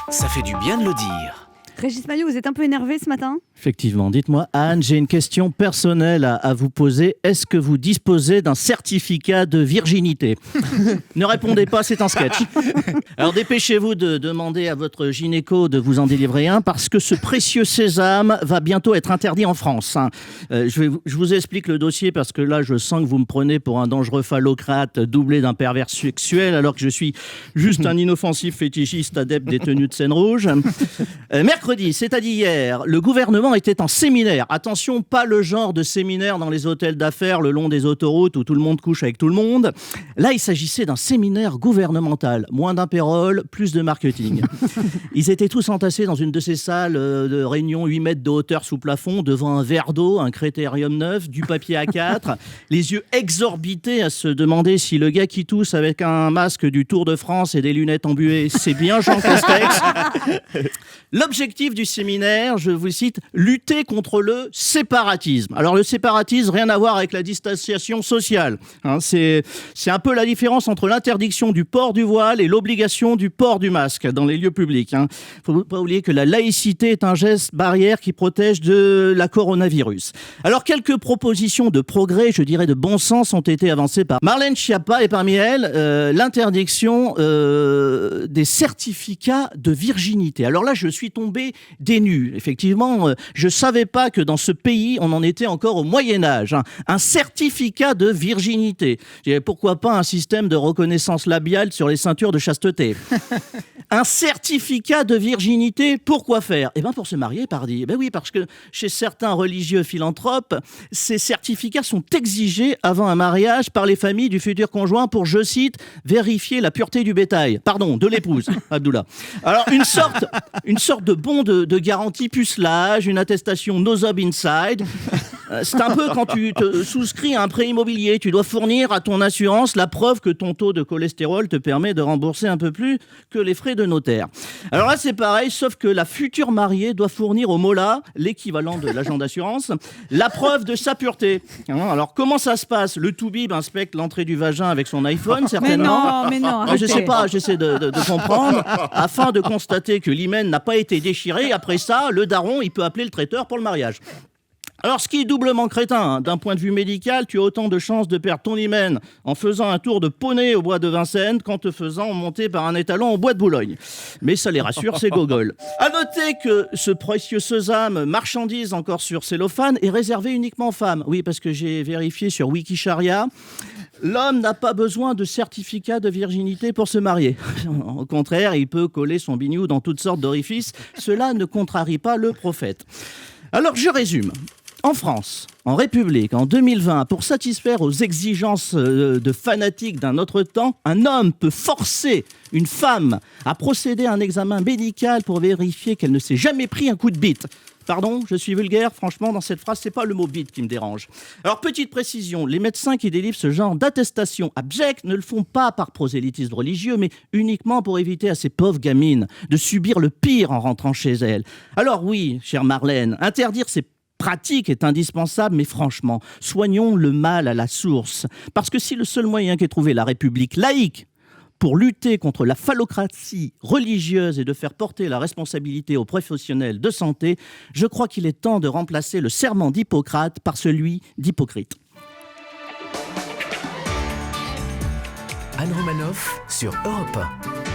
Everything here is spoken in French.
Ça fait du bien de le dire. Régis Maillot, vous êtes un peu énervé ce matin ? Effectivement. Dites-moi, Anne, j'ai une question personnelle à vous poser. Est-ce que vous disposez d'un certificat de virginité ? Ne répondez pas, c'est un sketch. Alors dépêchez-vous de demander à votre gynéco de vous en délivrer un parce que ce précieux sésame va bientôt être interdit en France. Je vous explique le dossier parce que là, je sens que vous me prenez pour un dangereux phallocrate doublé d'un pervers sexuel alors que je suis juste un inoffensif fétichiste adepte des tenues de scène rouge. Mercredi, c'est-à-dire hier, le gouvernement était en séminaire. Attention, pas le genre de séminaire dans les hôtels d'affaires le long des autoroutes où tout le monde couche avec tout le monde. Là, il s'agissait d'un séminaire gouvernemental. Moins d'impérole, plus de marketing. Ils étaient tous entassés dans une de ces salles de réunion 8 mètres de hauteur sous plafond, devant un verre d'eau, un critérium neuf, du papier A4, les yeux exorbités à se demander si le gars qui tousse avec un masque du Tour de France et des lunettes embuées, c'est bien Jean Castex. L'objectif du séminaire, je vous cite, lutter contre le séparatisme. Alors le séparatisme, rien à voir avec la distanciation sociale. C'est un peu la différence entre l'interdiction du port du voile et l'obligation du port du masque dans les lieux publics. Faut pas oublier que la laïcité est un geste barrière qui protège de la coronavirus. Alors quelques propositions de progrès, je dirais de bon sens, ont été avancées par Marlène Schiappa et parmi elles, l'interdiction des certificats de virginité. Alors là, je suis tombé des nues. Effectivement, je savais pas que dans ce pays, on en était encore au Moyen-Âge. Un certificat de virginité. Pourquoi pas un système de reconnaissance labiale sur les ceintures de chasteté. Un certificat de virginité, pourquoi faire ? Eh bien, pour se marier, pardi. Eh bien oui, parce que chez certains religieux philanthropes, ces certificats sont exigés avant un mariage par les familles du futur conjoint pour, je cite, vérifier la pureté du bétail. Pardon, de l'épouse, Abdullah. Alors, une sorte de bon de garantie pucelage, une attestation no job inside. C'est un peu quand tu te souscris à un prêt immobilier. Tu dois fournir à ton assurance la preuve que ton taux de cholestérol te permet de rembourser un peu plus que les frais de notaire. Alors là, c'est pareil, sauf que la future mariée doit fournir au MOLA, l'équivalent de l'agent d'assurance, la preuve de sa pureté. Alors, comment ça se passe ? Le toubib inspecte l'entrée du vagin avec son iPhone, certainement. Mais non, Je sais pas, j'essaie de comprendre, afin de constater que l'hymen n'a pas été déchiré. Après ça, le daron, il peut appeler le traiteur pour le mariage. Alors, ce qui est doublement crétin, d'un point de vue médical, tu as autant de chances de perdre ton hymen en faisant un tour de poney au bois de Vincennes qu'en te faisant monter par un étalon au bois de Boulogne. Mais ça les rassure, c'est gogol. À noter que ce précieux sésame, marchandise encore sur cellophane, est réservé uniquement aux femmes. Oui, parce que j'ai vérifié sur Wikisharia. L'homme n'a pas besoin de certificat de virginité pour se marier. Au contraire, il peut coller son bignou dans toutes sortes d'orifices. Cela ne contrarie pas le prophète. Alors, je résume. En France, en République, en 2020, pour satisfaire aux exigences de fanatiques d'un autre temps, un homme peut forcer une femme à procéder à un examen médical pour vérifier qu'elle ne s'est jamais pris un coup de bite. Pardon, je suis vulgaire, franchement, dans cette phrase, c'est pas le mot bite qui me dérange. Alors, petite précision, les médecins qui délivrent ce genre d'attestation abjecte ne le font pas par prosélytisme religieux, mais uniquement pour éviter à ces pauvres gamines de subir le pire en rentrant chez elles. Alors oui, chère Marlène, interdire ces pratique est indispensable, mais franchement, soignons le mal à la source. Parce que si le seul moyen qu'ait trouvé la République laïque pour lutter contre la phallocratie religieuse et de faire porter la responsabilité aux professionnels de santé, je crois qu'il est temps de remplacer le serment d'Hippocrate par celui d'Hypocrite. Anne Romanoff sur Europe 1.